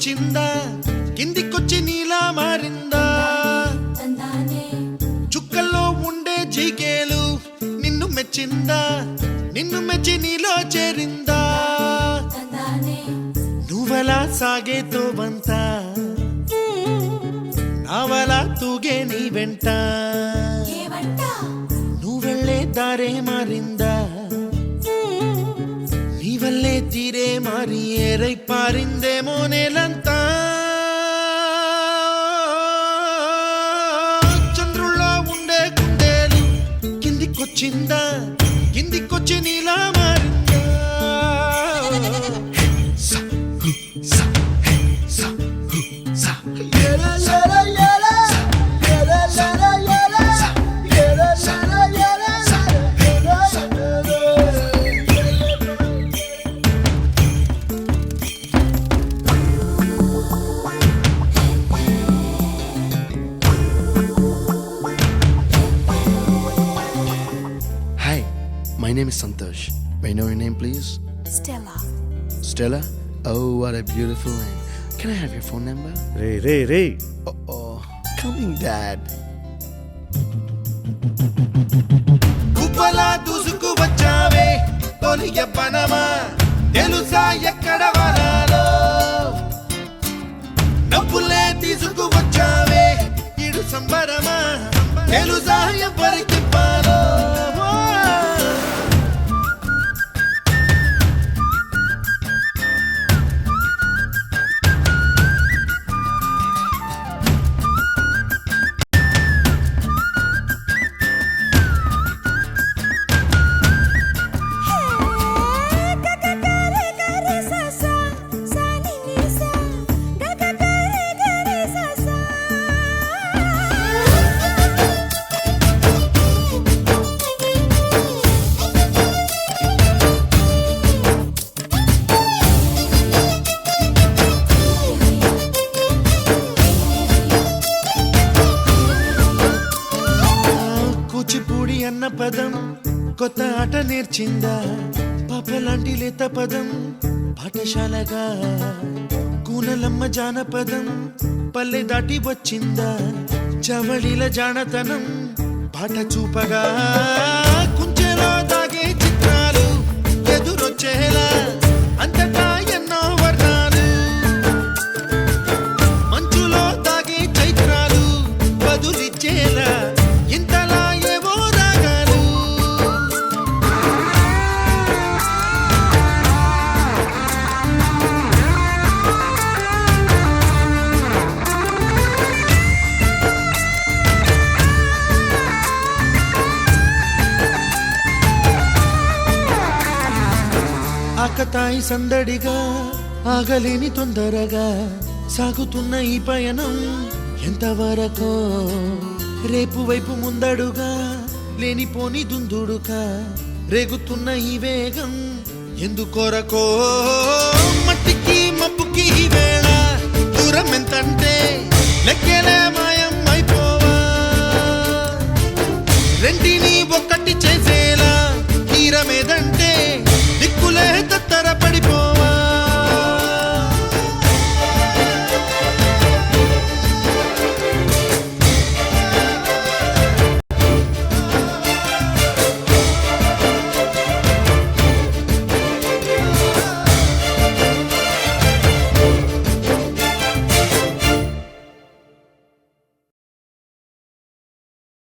కిందికొచ్చిందా కిందికొచ్చి నీలా మారిందా చుక్కల్లో ఉండే జీకేలు నిన్ను మెచ్చిందా నిన్ను మెచ్చి నీలో చేరిందా నువ్వలా సాగేతో బంత నావలా తూగే నీ వెంట నువ్వెళ్ళే దారే మారిందా నీ వల్లే తీరే మారి ఏరై పారిందేమో నేలంతా చంద్రుల్లో ఉండే కుందేలు కిందికొచ్చిందా కిందికొచ్చి నీలా మారిందా My name is Santosh. May I know your name, please? Stella. Stella? Oh, what a beautiful name. Can I have your phone number? Ray. Oh, coming, Dad. కుప్పలా దూసుకు వచ్చావే తొలి యవ్వనమా తెలుసా ఎక్కడ వరాలో డబ్బులే తీసుకు వచ్చావే ఇడు సంబరమా తెలుసా ఎవరికి పాలో కూచిపూడి అన్న పదం కొత్త ఆట నేర్చిందా పాపలాంటి లేత పదం పాఠశాలగా కూనలమ్మ జానపదం పల్లె దాటి వచ్చిందా చవళిల జానతనం పాట చూపగా కుంచెలో దాగే చిత్రాలు ఎదురొచ్చేలా అంతటా ఎన్నో వర్ణాలు మంచులో దాగే చైత్రాలు బదులిచ్చేలా ఇంతలా ఏవో రాగాలు ఆకతాయి సందడిగా ఆగలేని తొందరగా సాగుతున్న ఈ పయనం ఎంతవరకో రేపు వైపు ముందడుగా లేనిపోని దుందుడుగా రేగుతున్న ఈ వేగం ఎందుకొరకో మట్టికి మబ్బుకి ఈ వేళ దూరం ఎంతంటే లెక్కలే